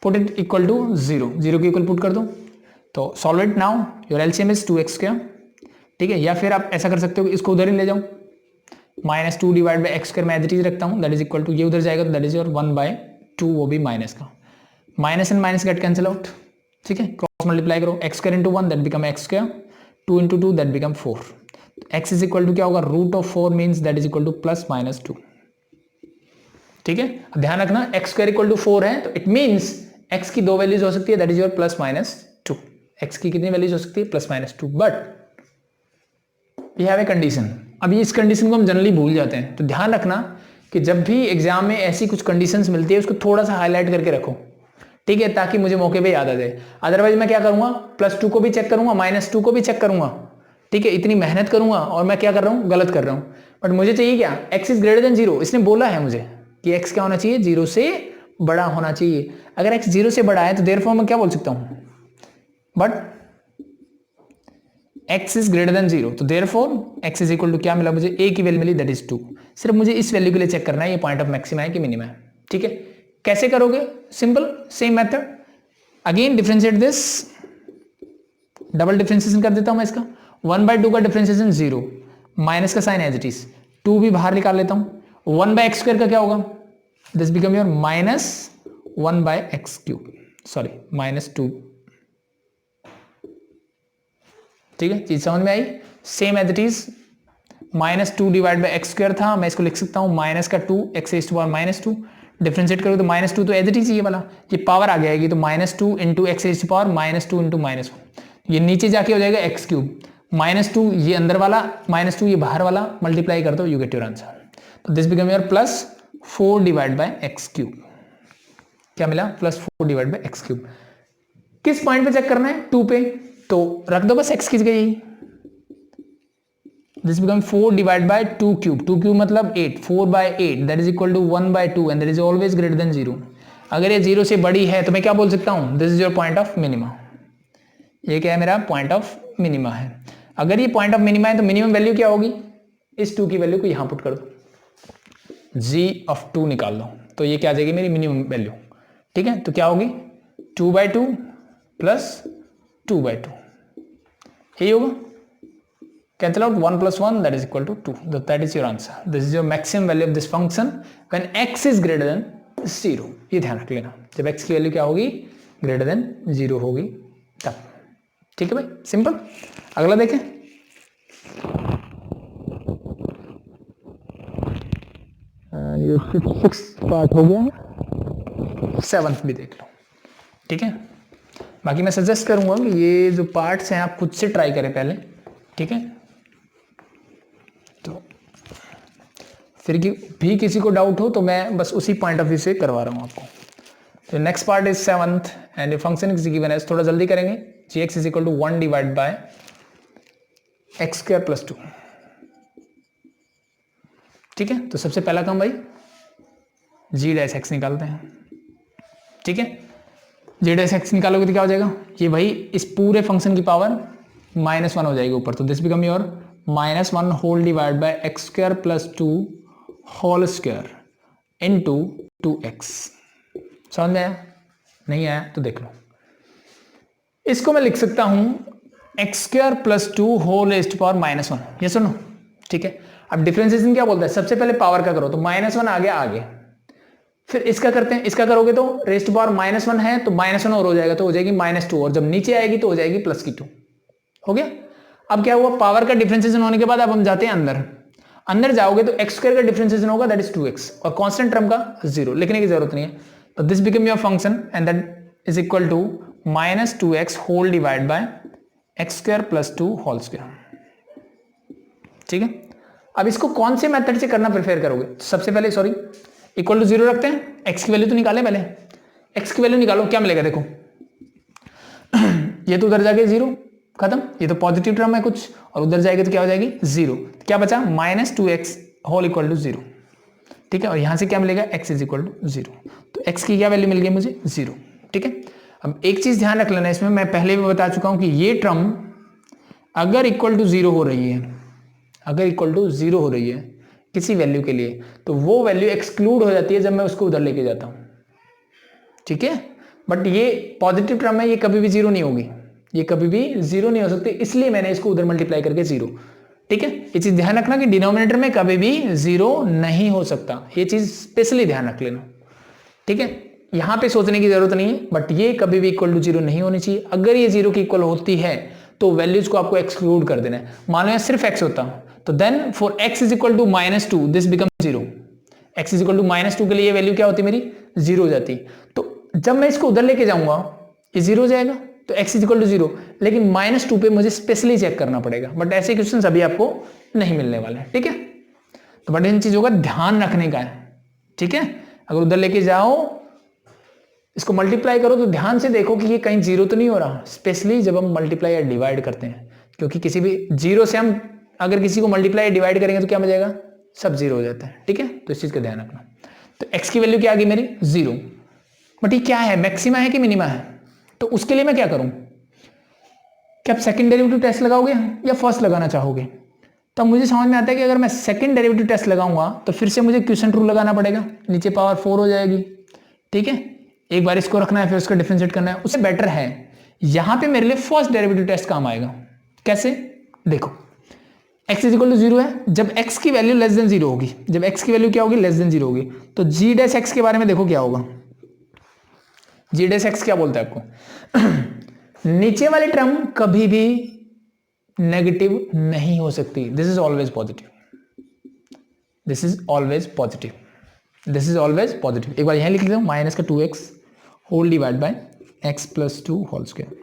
put it equal to 0, 0 के इक्वल पुट कर दो, तो solve it now, your LCM is 2x², ठीक है। या फिर आप ऐसा कर सकते हो कि इसको उधर ही ले जाऊं, -2 डिवाइड बाई x² मैं एज इट इज रखता हूं, दैट इज इक्वल टू, ये उधर जाएगा तो दैट इज योर 1/2, वो भी माइनस का, minus and minus get cancel out, ठीक है। क्रॉस मल्टीप्लाई करो, x² into 1 that become x², 2 into 2 that become 4, x is equal to क्या होगा, √4 means that is equal to +-2, ठीक है। अब ध्यान रखना x² इक्वल टू 4 है, तो इट मीन्स x की दो वैल्यूज हो सकती है, दैट इज योर +-2, x की कितनी वैल्यूज हो सकती है, +-2, but we have a condition. अभी इस कंडीशन को हम जनरली भूल जाते हैं, तो ध्यान रखना कि जब भी एग्जाम में ऐसी कुछ कंडीशंस मिलती है उसको थोड़ा सा हाईलाइट करके रखो, ठीक है, ताकि मुझे मौके पे याद आ जाए। अदरवाइज मैं क्या करूंगा, +2 को भी चेक करूंगा, -2 को भी चेक करूंगा, ठीक है, इतनी मेहनत करूंगा और मैं क्या कर रहा हूँ, गलत कर रहा हूँ। बट मुझे चाहिए क्या, x इज ग्रेटर देन 0, इसने बोला है मुझे कि x क्या होना चाहिए, 0 से बड़ा होना चाहिए। अगर x 0 से बड़ा है तो देयरफॉर मैं क्या बोल सकता हूँ, but x is greater than 0, तो therefore x is equal to क्या मिला मुझे, a की वैल्यू मिली, दैट इज 2। सिर्फ मुझे इस वैल्यू के लिए चेक करना है ये पॉइंट ऑफ मैक्सिमा है कि मिनिमा है, ठीक है। कैसे करोगे, simple same method, again differentiate this, double differentiation कर देता हूं मैं इसका, 1/2 का डिफरेंशिएशन 0, माइनस का साइन एज इट इज, 2 भी बाहर निकाल लेता हूं, 1/x² का क्या होगा, this become your -1/x³, sorry -2, ठीक है, चीज समझ में आई। Same as it is, -2 divide by x² था, मैं इसको लिख सकता हूं माइनस का 2 x⁻², डिफरेंशिएट करोगे तो -2 तो एज इट इज ये वाला, ये पावर आ जाएगी, तो -2 इंटू x⁻², -2 इंटू -1, ये नीचे जाके हो जाएगा x³, -2 ये अंदर वाला, -2 ये बाहर वाला, मल्टीप्लाई कर दो, यू गेट योर आंसर। तो this become your +4 divide by x³, क्या मिला, +4 डिवाइड बाई x³। किस पॉइंट पे चेक करना है, 2 पे, तो रख दो बस x की जगह यही, दिस बिकम 4 डिवाइड बाय 2³ 2³ मतलब 8, 4/8 that is equal to 1/2 and that is always greater than 0। अगर ये 0 से बड़ी है तो मैं क्या बोल सकता हूं, this is your point of minima, ये क्या है, मेरा पॉइंट ऑफ मिनिमा है। अगर ये पॉइंट ऑफ मिनिमा है तो मिनिमम वैल्यू क्या होगी, इस 2 की वैल्यू को यहां पुट कर दो, g(2) निकाल लो, तो ये क्या आ जाएगी मेरी मिनिमम वैल्यू, ठीक है। तो क्या होगी, 2/2 प्लस 2/2, यही होगा, cancel out 1 + 1 that is equal to 2, that is your answer. This is your maximum value of this function when x is greater than 0. ये ध्यान रख लेना, जब x की वैल्यू क्या होगी, ग्रेटर देन 0 होगी तब, ठीक है भाई, सिंपल। अगला देखें, ये 6th पार्ट हो गया, 7th भी देख लो, ठीक है। बाकी मैं सजेस्ट करूंगा कि ये जो पार्ट्स हैं आप खुद से ट्राई करें पहले, ठीक है, तो फिर भी किसी को डाउट हो तो मैं बस उसी पॉइंट ऑफ व्यू से करवा रहा हूँ आपको। तो next part is 7th and function is given as, थोड़ा जल्दी करेंगे, gx is equal to 1 divide by x² + 2, ठीक है। तो सबसे पहला काम भाई g' निकालते हैं, ठीक है। g' निकालोगे तो क्या हो जाएगा, ये भाई इस पूरे फंक्शन की पावर -1 हो जाएगी ऊपर, तो this become your -1 whole divide by x² + 2 whole square into 2x। समझ में आया, नहीं आया तो देख लो, इसको मैं लिख सकता हूं x² + 2 whole raised to power -1, ये सुनो, ठीक है। अब डिफरेंशिएशन क्या बोलता है, सबसे पहले पावर का करो, तो -1 आ गया आगे, फिर इसका करते हैं, इसका करोगे तो रेज़्ड टू पावर -1 है तो -1 और हो जाएगा, तो हो जाएगी -2, और जब नीचे आएगी तो हो जाएगी +2, हो गया। अब क्या हुआ, पावर का डिफरेंशिएशन होने के बाद अब हम जाते हैं अंदर, अंदर जाओगे तो x² का डिफरेंशिएशन होगा दैट इज 2x, और कांस्टेंट टर्म का 0 लिखने की जरूरत नहीं है, तो this become your function and that is equal to -2x whole divide by x² + 2 whole square, ठीक है। अब इसको कौन से मेथड से करना प्रेफर करोगे, सबसे पहले सॉरी इक्वल टू 0 रखते हैं, x की वैल्यू तो निकालें पहले, x की वैल्यू निकालो, क्या मिलेगा देखो ये तो उधर जाके 0 खत्म, ये तो पॉजिटिव टर्म है कुछ, और उधर जाएगी तो क्या हो जाएगी 0, क्या बचा -2x होल इक्वल टू 0, ठीक है, और यहां से क्या मिलेगा, x इज इक्वल टू 0। तो x की क्या वैल्यू मिल गई मुझे, 0। ठीक है, अब एक चीज ध्यान रख लेना इसमें, मैं पहले भी बता चुका हूं कि ये टर्म अगर इक्वल टू 0 हो रही है, अगर इक्वल टू 0 हो रही है किसी वैल्यू के लिए, तो वो वैल्यू एक्सक्लूड हो जाती है जब मैं उसको उधर लेके जाता हूं। ठीक है, बट ये पॉजिटिव टर्म है, ये कभी भी 0 नहीं होगी, ये कभी भी 0 नहीं हो सकती, इसलिए मैंने इसको उधर मल्टीप्लाई करके 0। ठीक है, ये चीज ध्यान रखना कि डिनोमिनेटर में कभी भी 0 नहीं हो सकता, ये चीज स्पेशली ध्यान रख लेना। ठीक है, यहां पे सोचने की जरूरत नहीं है, बट ये कभी भी इक्वल टू 0 नहीं होनी चाहिए। अगर ये 0 की इक्वल होती है तो वैल्यूज को आपको एक्सक्लूड कर देना है। मान लो यहाँ सिर्फ x होता, तो then for x is equal to -2 this become 0। x is equal to -2 के लिए ये वैल्यू क्या होती मेरी, 0 हो जाती। तो जब मैं इसको उधर लेके जाऊंगा ये 0 हो जाएगा, तो x इज इक्वल टू 0, लेकिन -2 पे मुझे स्पेशली चेक करना पड़ेगा, बट ऐसे क्वेश्चन अभी आपको नहीं मिलने वाले हैं। ठीक है, तो बट इन चीजों का ध्यान रखने का है। ठीक है, अगर उधर लेके जाओ, इसको मल्टीप्लाई करो तो ध्यान से देखो कि ये कहीं 0 तो नहीं हो रहा, स्पेशली जब हम मल्टीप्लाई या डिवाइड करते हैं, क्योंकि किसी भी 0 से हम अगर किसी को मल्टीप्लाई या डिवाइड करेंगे तो क्या मिलेगा, सब 0 हो जाता है। ठीक है, तो इस चीज का ध्यान रखना। तो x की वैल्यू क्या आ गई मेरी, 0। बट ये क्या है, मैक्सिमा है कि मिनिमा है, तो उसके लिए मैं क्या करूं, क्या आप सेकंड डेरिवेटिव टेस्ट लगाओगे या फर्स्ट लगाना चाहोगे। तब मुझे समझ में आता है कि अगर मैं सेकंड डेरिवेटिव टेस्ट लगाऊंगा तो फिर से मुझे क्वोशिएंट रूल लगाना पड़ेगा, नीचे पावर 4 हो जाएगी। ठीक है, एक बार इसको रखना है फिर उसको डिफरेंशिएट करना है, उससे बेटर है यहां पे मेरे लिए फर्स्ट डेरिवेटिव टेस्ट काम आएगा। कैसे, देखो x इज इक्वल टू 0 है, जब x की वैल्यू लेस देन 0 होगी, जब x की वैल्यू क्या होगी, लेस देन 0 होगी, तो g डैश x के बारे में देखो क्या होगा। g डैश x क्या बोलता है आपको नीचे वाली टर्म कभी भी नेगेटिव नहीं हो सकती, this is always positive, this is always positive, this is always positive. एक बार यहां लिख लेता हूं, माइनस का 2x whole divide by x plus 2 whole square.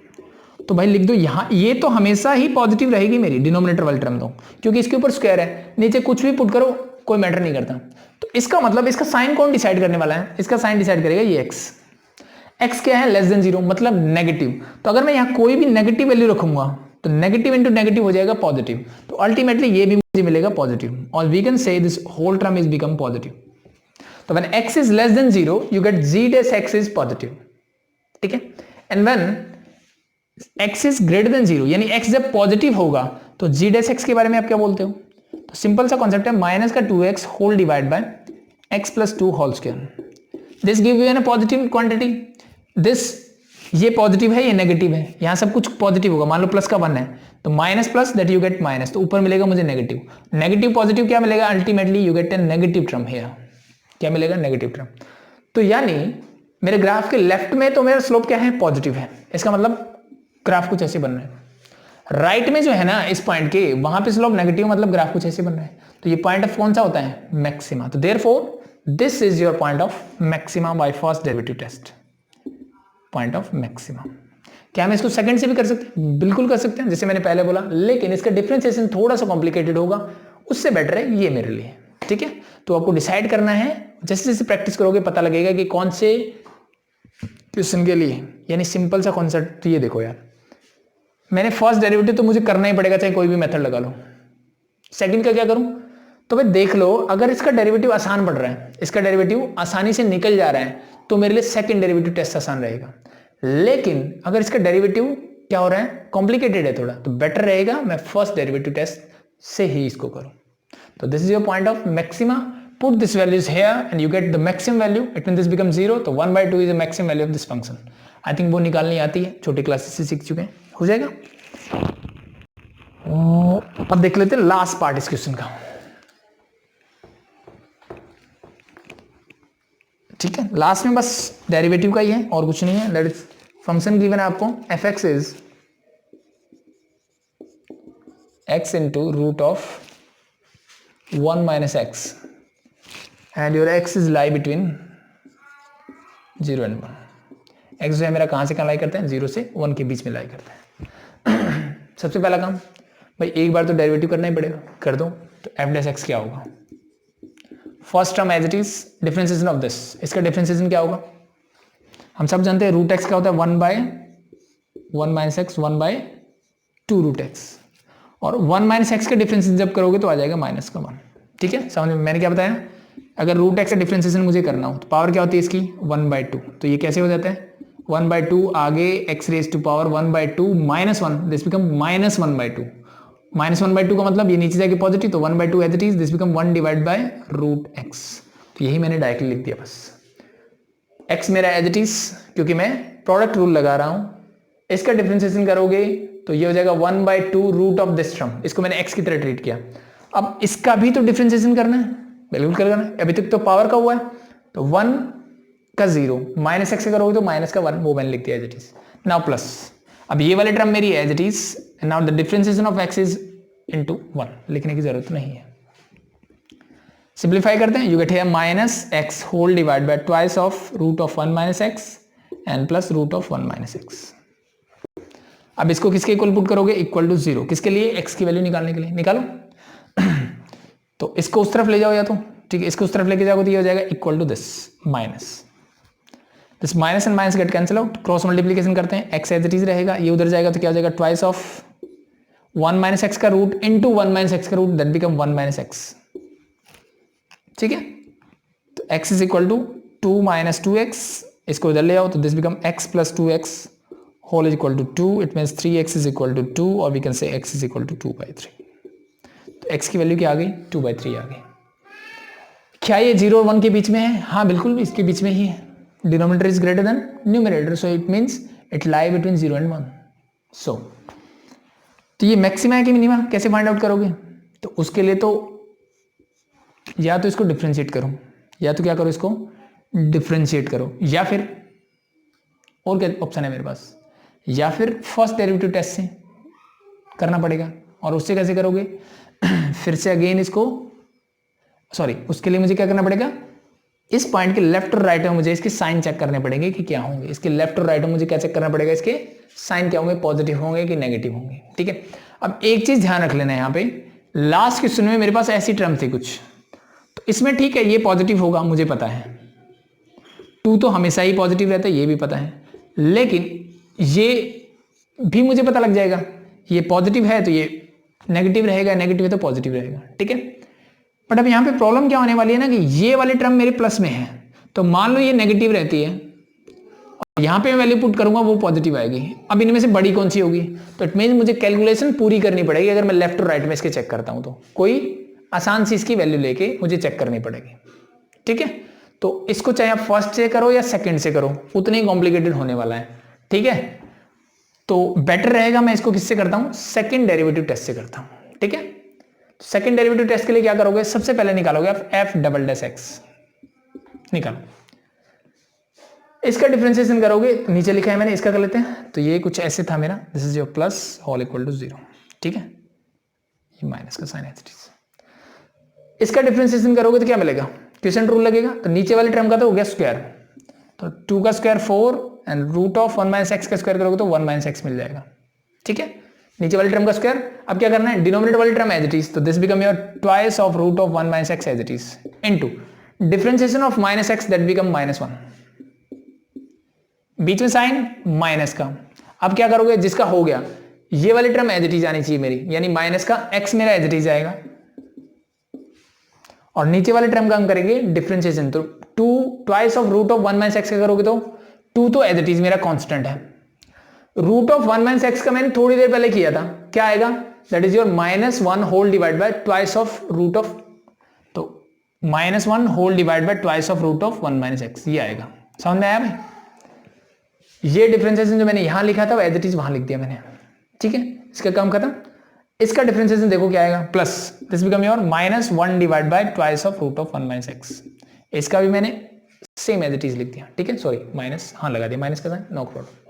तो भाई लिख दो यहां, ये तो हमेशा ही पॉजिटिव रहेगी मेरी डिनोमिनेटर वाली टर्म, तो क्योंकि इसके ऊपर स्क्वायर है, नीचे कुछ भी पुट करो कोई मैटर नहीं करता। तो इसका मतलब इसका साइन कौन डिसाइड करने वाला है, इसका साइन डिसाइड करेगा ये x। x क्या है, लेस देन 0, मतलब नेगेटिव। तो अगर मैं यहां कोई भी नेगेटिव वैल्यू रखूंगा तो नेगेटिव इंटू नेगेटिव हो जाएगा पॉजिटिव, तो अल्टीमेटली ये भी मुझे मिलेगा पॉजिटिव, और we can say this whole term is become positive. तो when x is less than 0 you get g dash x is positive. ठीक है, and when x is greater than 0 यानी x जब पॉजिटिव होगा तो g डैश x के बारे में आप क्या बोलते हो, तो सिंपल सा कॉन्सेप्ट है, माइनस का 2x whole divide by x plus 2 whole square. This give you an positive quantity, this ये पॉजिटिव है ये नेगेटिव है, यहां सब कुछ पॉजिटिव होगा, मान लो प्लस का 1 है तो minus plus that you get minus, तो ऊपर मिलेगा मुझे नेगेटिव, नेगेटिव पॉजिटिव क्या मिलेगा, ultimately you get A negative term here, क्या मिलेगा, नेगेटिव टर्म। तो यानी मेरे ग्राफ के लेफ्ट में तो मेरा स्लोप क्या है, पॉजिटिव है, इसका मतलब ग्राफ कुछ ऐसे बन रहा है। राइट में जो है ना इस पॉइंट के, वहां पे स्लोप नेगेटिव, मतलब ग्राफ कुछ ऐसे बन रहा है। तो ये पॉइंट ऑफ कौन सा होता है, मैक्सिमा। तो therefore this is your point of maxima by first derivative test, point of maxima. क्या हम इसको सेकंड से भी कर सकते हैं, बिल्कुल कर सकते हैं, जैसे मैंने पहले बोला, लेकिन इसका डिफरेंशिएशन थोड़ा सा कॉम्प्लिकेटेड होगा, उससे बेटर है ये मेरे लिए। ठीक है, तो आपको डिसाइड करना है, जैसे जैसे प्रैक्टिस करोगे पता लगेगा कि कौन से क्वेश्चन के लिए, यानी सिंपल सा कॉन्सेप्ट। ये देखो यार, मैंने फर्स्ट डेरिवेटिव तो मुझे करना ही पड़ेगा चाहे कोई भी मेथड लगा लो, सेकंड का क्या करूं, तो भाई देख लो, अगर इसका डेरिवेटिव आसान पड़ रहा है, इसका डेरिवेटिव आसानी से निकल जा रहा है, तो मेरे लिए सेकंड डेरिवेटिव टेस्ट आसान रहेगा। लेकिन अगर इसका डेरिवेटिव क्या हो रहा है, कॉम्प्लिकेटेड है थोड़ा, तो बेटर रहेगा मैं फर्स्ट डेरिवेटिव टेस्ट से ही इसको करूं। तो this is your point of maxima, put this values here and you get the maximum value, it mean this become 0, तो 1/2 is the maximum value of this function. I think वो निकालनी आती है, छोटी क्लासेस से सीख चुके हैं, हो जाएगा। अब देख लेते हैं लास्ट पार्ट इस क्वेश्चन का। ठीक है, लास्ट में बस डेरिवेटिव का ही है और कुछ नहीं है। दैट इज फंक्शन गिवन है आपको, f(x) is x into root of 1 minus X, and your x is lie between 0 and 1। x जो है मेरा कहां से कहां लाई करता है, 0 से 1 के बीच में लाई करता है। सबसे पहला काम भाई, एक बार तो डेरिवेटिव करना ही पड़ेगा, कर दो। तो f डैश x क्या होगा, first term as it is, differentiation of this, इसका डिफरेंशिएशन क्या होगा, हम सब जानते हैं रूट एक्स क्या होता है, 1/1 माइनस एक्स, 1/2 रूट एक्स, और 1 माइनस एक्स का डिफरेंशिएशन जब करोगे तो आ जाएगा -1। ठीक है, समझ में मैंने क्या बताया, अगर रूट एक्स का डिफ्रेंसिएशन मुझे करना हो तो पावर क्या होती है इसकी 1/2, तो ये कैसे हो जाता है 1/2 आगे x raise to power 1/2 -1, this become -1/2। -1/2 का मतलब ये नीचे जाके पॉजिटिव, तो 1/2 as it is, this become 1 divide by √x। तो यही मैंने डायरेक्टली लिख दिया बस। x मेरा एज इट इज, क्योंकि मैं प्रोडक्ट रूल लगा रहा हूं, इसका डिफरेंशिएशन करोगे तो ये हो जाएगा 1/2 रूट ऑफ दिस टर्म, इसको मैंने x की तरह ट्रीट किया। अब इसका भी तो डिफरेंशिएशन करना है, बिल्कुल करना है, अभी तक तो पावर का हुआ है, तो 1 का 0 माइनस एक्स से करोगे तो माइनस का 1, वो मैंने लिख दिया as it is. Now plus, अब ये वाले टर्म मेरी as it is, now the differentiation of x is into 1, लिखने की जरूरत नहीं है। सिंप्लीफाई करते हैं, you get here -x whole divide by twice of root of 1 - x and plus root of 1 - x। अब इसको किसके इक्वल पुट करोगे, इक्वल टू 0, किसके लिए, x की वैल्यू निकालने के लिए, निकालो। तो इसको उस तरफ ले जाओ या तो, ठीक है, इसको उस तरफ लेके जाओगे तो ये हो जाएगा equal to this minus and minus get cancel out, cross multiplication करते हैं, x एज इट इज रहेगा, ये उधर जाएगा तो क्या हो जाएगा ट्वाइस ऑफ 1 - x का रूट इंटू 1 - x का रूट, दैट बिकम 1 - x। ठीक है, तो x is equal to 2 - 2x, इसको इधर ले आओ तो this become x plus 2x whole is equal to 2, it means 3x is equal to 2, और we can say x is equal to 2/3। तो x की वैल्यू क्या आ गई, 2/3 आ गई। क्या ये 0 और 1 के बीच में है, हाँ बिल्कुल इसके बीच में ही है, denominator is greater then numerator, so it means it lie between 0 and 1। सो तो ये मैक्सिमा है कि मिनिमा, कैसे फाइंड आउट करोगे, तो उसके लिए तो या तो इसको डिफ्रेंशिएट करो, या तो क्या करो, इसको डिफ्रेंशिएट करो, या फिर और क्या ऑप्शन है मेरे पास, या फिर फर्स्ट डेरिवेटिव टेस्ट से करना पड़ेगा। और उससे कैसे करोगे, फिर से अगेन इसको, सॉरी, उसके लिए मुझे क्या करना पड़ेगा, इस पॉइंट के लेफ्ट और राइट में मुझे इसके साइन चेक करने पड़ेंगे कि क्या होंगे, इसके लेफ्ट और राइट में मुझे क्या चेक करना पड़ेगा, इसके साइन क्या होंगे, पॉजिटिव होंगे कि नेगेटिव होंगे। ठीक है, अब एक चीज ध्यान रख लेना है, यहाँ पे लास्ट क्वेश्चन में मेरे पास ऐसी टर्म थी कुछ, तो इसमें ठीक है ये पॉजिटिव होगा, मुझे पता है, 2 तो हमेशा ही पॉजिटिव रहता है, ये भी पता है, लेकिन ये भी मुझे पता लग जाएगा, ये पॉजिटिव है तो ये नेगेटिव रहेगा, नेगेटिव है तो पॉजिटिव रहेगा। ठीक है, बट अब यहाँ पे प्रॉब्लम क्या होने वाली है ना, कि ये वाली टर्म मेरे प्लस में है, तो मान लो ये नेगेटिव रहती है और यहाँ पे मैं वैल्यू पुट करूंगा वो पॉजिटिव आएगी। अब इनमें से बड़ी कौन सी होगी, तो इट मीन मुझे कैलकुलेशन पूरी करनी पड़ेगी, अगर मैं लेफ्ट और राइट में इसके चेक करता हूं तो कोई आसान सी इसकी वैल्यू लेके मुझे चेक करनी पड़ेगी। ठीक है, तो इसको चाहे आप फर्स्ट से करो या सेकंड से करो, उतने ही कॉम्प्लिकेटेड होने वाला है। ठीक है, तो बेटर रहेगा मैं इसको किससे करता हूं, सेकंड डेरिवेटिव टेस्ट से करता हूं। ठीक है, सेकंड डेरिवेटिव टेस्ट के लिए क्या करोगे, सबसे पहले निकालोगे आप f'(x), निकालो, इसका डिफरेंशिएशन करोगे, नीचे लिखा है मैंने, इसका कर लेते हैं, तो ये कुछ ऐसे था मेरा, this is your plus whole equal to 0। ठीक है, ये माइनस का साइन है, इसका डिफरेंशिएशन करोगे तो क्या मिलेगा, क्विसेंट रूल लगेगा, तो नीचे वाले टर्म का तो हो गया स्क्वायर, तो 2 का square 4 and root of 1 - x का स्क्वायर करोगे तो 1 - x मिल जाएगा। ठीक है, नीचे वाले टर्म का स्क्वायर, अब क्या करना है, डिनोमिनेटर वाली टर्म एज इट इज, तो this become your twice of root of 1 - x as it is into differentiation of -x that become -1, बीच में साइन माइनस का। अब क्या करोगे, जिसका हो गया ये वाली टर्म एज इट इज आनी चाहिए मेरी, यानी माइनस का x मेरा एज इट इज आएगा, और नीचे वाले टर्म का हम करेंगे डिफरेंशिएशन, तो 2 twice of root of 1 - x का करोगे तो 2 तो एज इट इज मेरा कांस्टेंट है, रूट ऑफ 1 - x का मैंने थोड़ी देर पहले किया था, क्या आएगा, that is your -1 whole divide by twice of root of, तो -1 whole divide by twice of root of 1 - x, ये आएगा। समझ में आया भाई, ये डिफरेंशिएशन जो मैंने यहां लिखा था वो एज इट इज वहां लिख दिया मैंने। ठीक है, इसका काम खत्म। इसका डिफरेंशिएशन देखो क्या आएगा, plus this become your -1 divide by twice of root of 1 - x, इसका भी मैंने सेम एज इट इज लिख दिया। ठीक है, सॉरी माइनस, हाँ लगा दिया माइनस का साइन, नो प्रॉब्लम।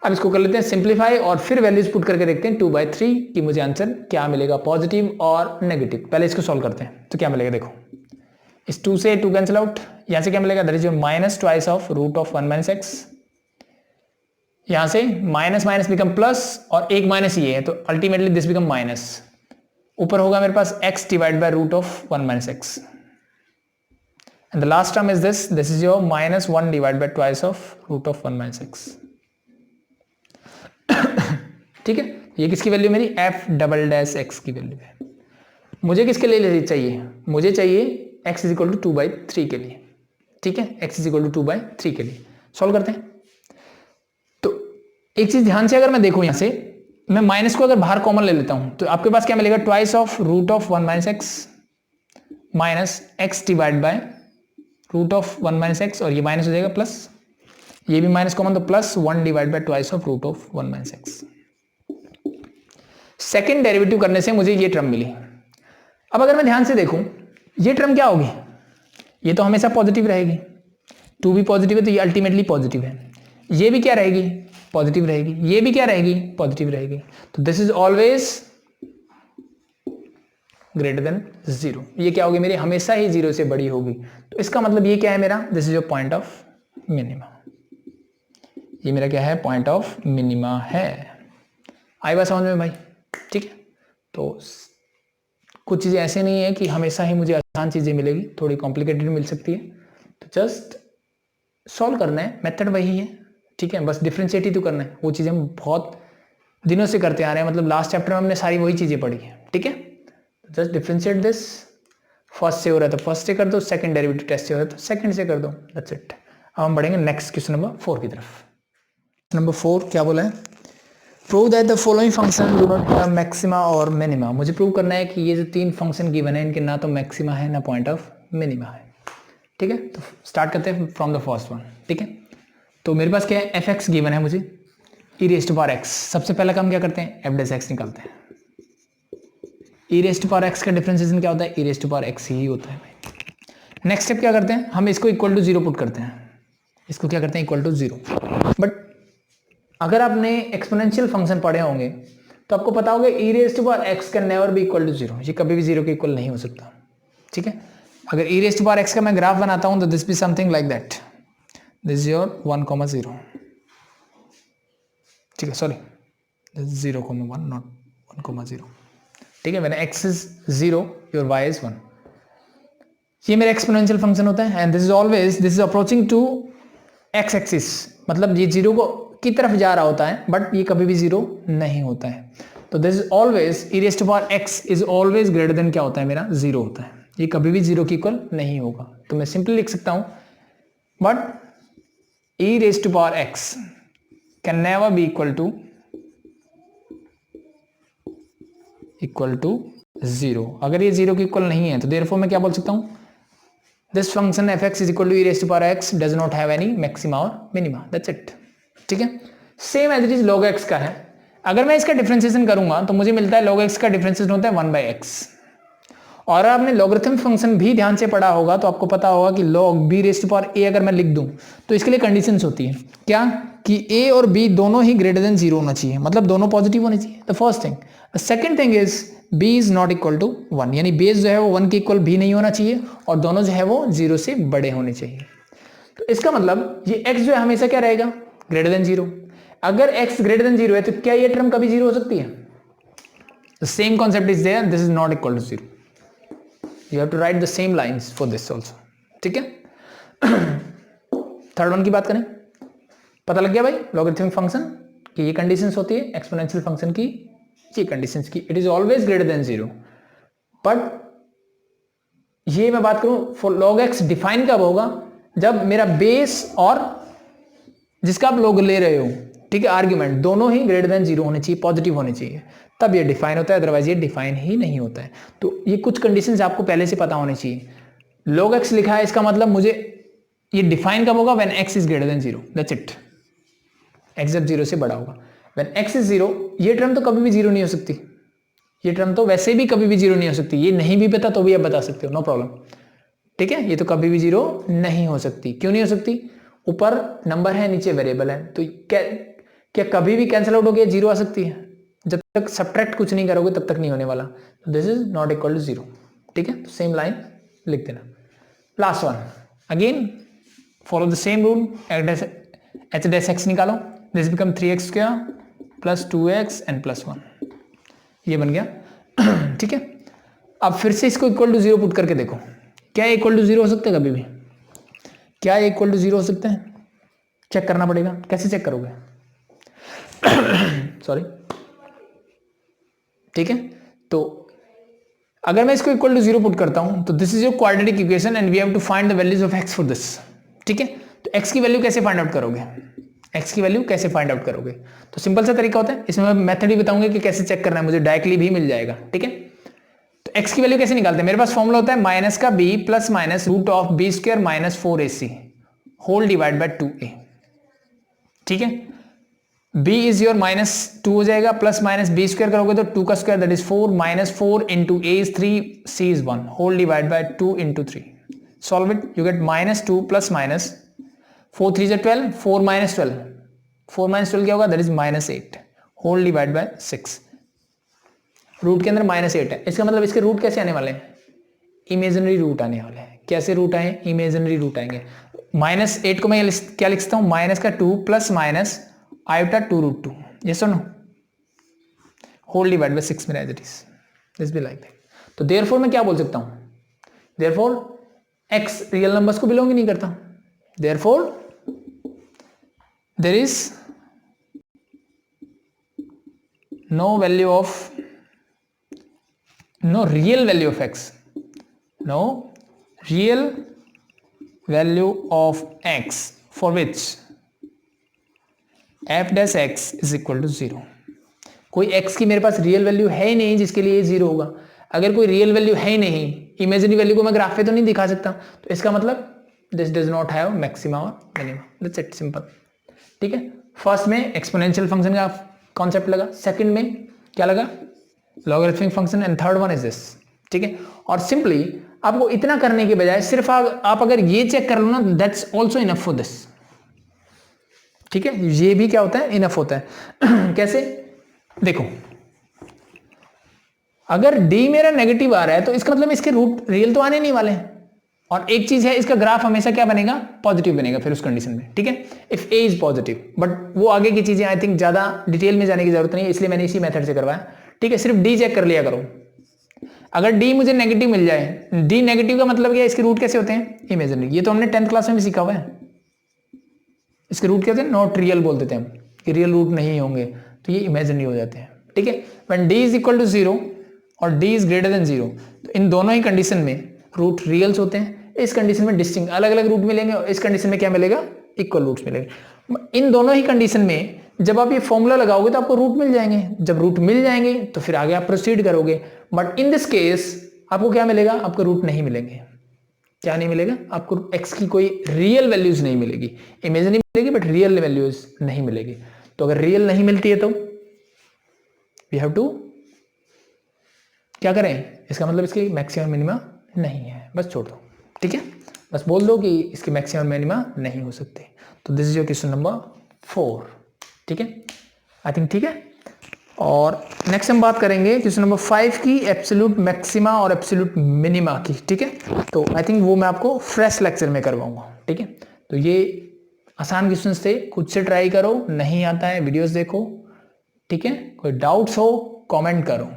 अब इसको कर लेते हैं सिंप्लीफाई, और फिर वैल्यूज पुट करके देखते हैं 2/3 कि मुझे आंसर क्या मिलेगा, पॉजिटिव और नेगेटिव। पहले इसको सॉल्व करते हैं, तो क्या मिलेगा, देखो इस 2 से 2 कैंसिल आउट, यहां से क्या मिलेगा, that is your minus twice of root of 1 - x, यहां से माइनस माइनस बिकम प्लस, और एक माइनस ये है तो अल्टीमेटली दिस बिकम माइनस, ऊपर होगा मेरे पास x divide by root of 1 - x, and the last term is this is your -1 divide by twice of root of 1 - x। ठीक है, ये किसकी वैल्यू मेरी f'(x) की वैल्यू है। मुझे किसके लिए चाहिए, मुझे चाहिए x इज इक्वल टू 2/3 के लिए, ठीक है, x इज इक्वल टू 2/3 के लिए सॉल्व करते हैं। तो एक चीज ध्यान से अगर मैं देखूं, यहां से मैं माइनस को अगर बाहर कॉमन ले लेता हूं तो आपके पास क्या मिलेगा, twice of root of 1 minus X minus X divide by root of 1 minus X, और ये माइनस हो जाएगा प्लस, ये भी माइनस कॉमन तो plus 1 divide by twice of root of 1 minus X. Second derivative करने से मुझे ये टर्म मिली। अब अगर मैं ध्यान से देखूं, ये टर्म क्या होगी, ये तो हमेशा पॉजिटिव रहेगी, 2 भी पॉजिटिव है तो ये अल्टीमेटली पॉजिटिव है, ये भी क्या रहेगी, पॉजिटिव रहेगी, ये भी क्या रहेगी, पॉजिटिव रहेगी, तो this is always greater than 0। ये क्या होगी मेरी, हमेशा ही 0 से बड़ी होगी, तो इसका मतलब ये क्या है मेरा, this is your point of minima, ये मेरा क्या है, पॉइंट ऑफ मिनिमा है। आई बात समझ में भाई, ठीक है। तो कुछ चीज़ें ऐसे नहीं है कि हमेशा ही मुझे आसान चीज़ें मिलेगी, थोड़ी कॉम्प्लिकेटेड मिल सकती है, तो जस्ट सॉल्व करना है, मेथड वही है, ठीक है, बस डिफ्रेंशिएट ही तो करना है, वो चीज़ें हम बहुत दिनों से करते आ रहे हैं, मतलब लास्ट चैप्टर में हमने सारी वही चीज़ें पढ़ी है, ठीक है। जस्ट डिफ्रेंशिएट दिस, फर्स्ट से हो रहा है तो फर्स्ट से कर दो, सेकंड डेरिवेटिव टेस्ट से हो रहा है तो सेकंड से कर दो, दैट्स इट। अब हम बढ़ेंगे नेक्स्ट क्वेश्चन नंबर 4 की तरफ। नंबर 4 क्या बोला है, prove that the following function do not have maxima और मिनिमा। मुझे प्रूव करना है कि ये जो 3 फंक्शन गिवन है इनके ना तो मैक्सिमा है ना पॉइंट ऑफ मिनिमा है, ठीक है। तो स्टार्ट करते हैं फ्रॉम द फर्स्ट वन, ठीक है। तो मेरे पास क्या है, एफ एक्स गिवन है मुझे, ई रेस्ट पावर एक्स, सबसे पहला काम क्या करते हैं, एफ डेस एक्स निकालते हैं। ई रेस्ट पावर एक्स का डिफरेंशिएशन क्या होता है, ई रेस्ट पावर एक्स ही होता है। नेक्स्ट स्टेप क्या करते हैं, हम इसको इक्वल टू 0 पुट करते हैं, इसको क्या करते हैं, इक्वल टू 0। बट अगर आपने एक्सपोनेंशियल फंक्शन पढ़े होंगे तो आपको पता होगा e raised power x can never be equal to 0, ये कभी भी 0 के इक्वल नहीं हो सकता, ठीक है। अगर ई रेस्ट पावर एक्स का मैं ग्राफ बनाता हूं तो this be something like that, this is your 1,0, ठीक है, सॉरी 0,1 नॉट 1,0, ठीक है। मैंने x is 0 your y is 1, ये मेरा एक्सपोनेंशियल फंक्शन होता है, and this is approaching to x axis, मतलब ये 0 को की तरफ जा रहा होता है, बट ये कभी भी 0 नहीं होता है। तो this is always E raised power x is always greater then क्या होता है मेरा, 0 होता है, ये कभी भी 0 के इक्वल नहीं होगा। तो मैं सिंपली लिख सकता हूं, but e raised power x can never be equal to 0। अगर ये 0 के इक्वल नहीं है तो देयरफॉर मैं क्या बोल सकता हूं, this function F X is equal to e raised power X does not have any maxima और मिनिमा, दैट्स इट, ठीक है। Same as it is log x का है, अगर मैं इसका डिफरेंशिएशन करूंगा तो मुझे मिलता है log x का डिफरेंशिएशन होता है 1/x, और आपने लॉगरिथम फंक्शन भी ध्यान से पढ़ा होगा तो आपको पता होगा कि log b rest power a अगर मैं लिख दूं तो इसके लिए कंडीशंस होती है क्या, कि a और b दोनों ही ग्रेटर देन 0 होना चाहिए, मतलब दोनों पॉजिटिव होने चाहिए, the first thing. The second thing is b is not equal to 1, यानी बेस जो है वो 1 के इक्वल भी नहीं होना चाहिए, और दोनों जो है वो 0 से बड़े होने चाहिए। तो इसका मतलब ये x जो है हमेशा क्या रहेगा, ग्रेटर देन 0। अगर x ग्रेटर देन 0 है तो क्या ये टर्म कभी 0 हो सकती है, the same concept is there, this is not equal to 0, you have to write the same lines for this also, ठीक है। थर्ड वन की बात करें, पता लग गया भाई लॉगरिथमिक फंक्शन की ये कंडीशंस होती है, एक्सपोनेंशियल फंक्शन की ये कंडीशंस की, it is always greater than 0। But ये मैं बात करूं फॉर log x डिफाइन कब होगा, जब मेरा बेस और जिसका आप लोग ले रहे हो, ठीक है, आर्ग्यूमेंट दोनों ही ग्रेटर देन 0 होने चाहिए, पॉजिटिव होने चाहिए, तब ये डिफाइन होता है, अदरवाइज ये डिफाइन ही नहीं होता है। तो ये कुछ कंडीशंस आपको पहले से पता होने चाहिए। log x लिखा है, इसका मतलब मुझे ये डिफाइन कब होगा, when x is greater than 0, that's it, x जब 0 से बड़ा होगा। व्हेन x इज 0, ये टर्म तो कभी भी 0 नहीं हो सकती, ये टर्म तो वैसे भी कभी भी 0 नहीं हो सकती, ये नहीं भी पता तो भी आप बता सकते हो, नो प्रॉब्लम, ठीक है। ये तो कभी भी 0 नहीं हो सकती, क्यों नहीं हो सकती, ऊपर नंबर है नीचे वेरिएबल है, तो क्या कभी भी कैंसिल आउट हो गया 0 आ सकती है, जब तक सब्ट्रैक्ट कुछ नहीं करोगे तब तक नहीं होने वाला, this is not equal to 0, ठीक है। तो सेम लाइन लिख देना। Last one again follow the same rule, H dash x निकालो, this become 3x square plus 2x and plus 1, ये बन गया, ठीक है। अब फिर से इसको इक्वल टू 0 पुट करके देखो, क्या इक्वल टू 0 हो सकता है कभी भी, क्या इक्वल टू 0 हो सकते हैं, चेक करना पड़ेगा, कैसे चेक करोगे सॉरी, ठीक है। तो अगर मैं इसको इक्वल टू 0 पुट करता हूं तो this is your quadratic equation and we have to find the values of x for this. ठीक है, तो x की वैल्यू कैसे फाइंड आउट करोगे, x की वैल्यू कैसे फाइंड आउट करोगे? तो सिंपल सा तरीका होता है, इसमें मैं मेथड ही बताऊंगा कि कैसे चेक करना है, मुझे डायरेक्टली भी मिल जाएगा। ठीक है, तो x की वैल्यू कैसे निकालते हैं? मेरे पास फॉर्मूला होता है माइनस का b plus minus root of B square minus 4ac whole divide by 2a। ठीक है, b इज योर माइनस 2 हो जाएगा, प्लस माइनस बी स्क्वायर करोगे तो 2 का square that is 4 minus 4 into a is 3 c is 1 whole divide by 2 into 3। Solve it, you get minus 2 plus minus 4 3 is 12, 4 minus 12, 4 minus 12 क्या होगा? That is minus 8 whole divide by 6। Root के अंदर minus 8 है, इसका मतलब इसके root कैसे आने वाले हैं? इमेजिनरी रूट आने वाले हैं। कैसे रूट आए? इमेजिनरी रूट आएंगे। माइनस 8 को मैं क्या लिखता हूं? माइनस का 2 plus minus iota 2 root 2, yes और नो, होल डिवाइड बाय 6 मेरा as it is, this be like that. तो देयरफॉर मैं क्या बोल सकता हूं? देयरफॉर x रियल नंबर्स को बिलोंग ही नहीं करता, therefore there is no real value of x, no real value of x for which f dash x is equal to 0। कोई x की मेरे पास रियल वैल्यू है ही नहीं जिसके लिए 0 होगा। अगर कोई रियल वैल्यू है ही नहीं, इमेजिनरी वैल्यू को मैं ग्राफ पे तो नहीं दिखा सकता, तो इसका मतलब this does not have maxima और मिनिमा, दैट्स इट, सिंपल। ठीक है, फर्स्ट में एक्सपोनेंशियल फंक्शन का कॉन्सेप्ट लगा, सेकंड में क्या लगा? Logarithmic function, and third one is this. ठीक है, और सिंपली आपको इतना करने के बजाय सिर्फ आप अगर ये चेक कर लो ना, that's also enough for this. ठीक है, ये भी क्या होता है? इनफ होता है। कैसे? देखो, अगर d मेरा नेगेटिव आ रहा है तो इसका मतलब इसके रूट रियल तो आने नहीं वाले हैं, और एक चीज है, इसका ग्राफ हमेशा क्या बनेगा? पॉजिटिव बनेगा फिर उस कंडीशन में। ठीक है, if a is positive, but वो आगे की चीजें आई थिंक ज्यादा डिटेल में जाने की जरूरत नहीं है, इसलिए मैंने इसी मेथड से करवाया। ठीक है, सिर्फ d चेक कर लिया करो। अगर d मुझे नेगेटिव मिल जाए, d नेगेटिव का मतलब क्या? इसके रूट कैसे होते हैं? इमेजिनरी। ये तो हमने 10th क्लास में भी सीखा हुआ है। इसके रूट क्या होते हैं? नॉट रियल बोल देते हैं हम, कि रियल रूट नहीं होंगे, तो ये इमेजिनरी हो जाते हैं। ठीक है, when d is equal to 0 और d इज ग्रेटर देन 0, तो इन दोनों ही कंडीशन में रूट रियल्स होते हैं। इस कंडीशन में डिस्टिंक्ट अलग अलग रूट मिलेंगे, और इस कंडीशन में क्या मिलेगा? इक्वल रूट्स मिलेंगे। इन दोनों ही कंडीशन में जब आप ये फॉर्मूला लगाओगे तो आपको रूट मिल जाएंगे। जब रूट मिल जाएंगे तो फिर आगे आप प्रोसीड करोगे, बट इन दिस केस आपको क्या मिलेगा? आपको रूट नहीं मिलेंगे। क्या नहीं मिलेगा? आपको x की कोई रियल वैल्यूज नहीं मिलेगी, इमेजिनरी मिलेगी बट रियल वैल्यूज नहीं मिलेगी। तो अगर रियल नहीं मिलती है तो वी हैव टू क्या करें? इसका मतलब इसकी मैक्सिमम मिनिमा नहीं है, बस छोड़ दो। ठीक है, बस बोल दो कि इसके मैक्सिमम मिनिमा नहीं हो सकते। तो this is your question number 4। ठीक है, आई थिंक ठीक है। और नेक्स्ट हम बात करेंगे क्वेश्चन नंबर 5 की, एब्सोल्यूट मैक्सिमा और एब्सोल्यूट मिनिमा की। ठीक है, तो आई थिंक वो मैं आपको फ्रेश लेक्चर में करवाऊंगा। ठीक है, तो ये आसान क्वेश्चन थे, खुद से ट्राई करो, नहीं आता है वीडियोस देखो। ठीक है, कोई डाउट्स हो कमेंट करो।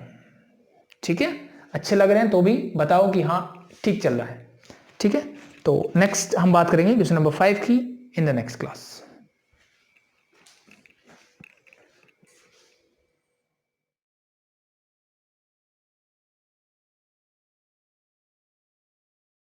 ठीक है, अच्छे लग रहे हैं तो भी बताओ कि हाँ ठीक चल रहा है। ठीक है, तो नेक्स्ट हम बात करेंगे क्वेश्चन नंबर 5 की इन द नेक्स्ट क्लास।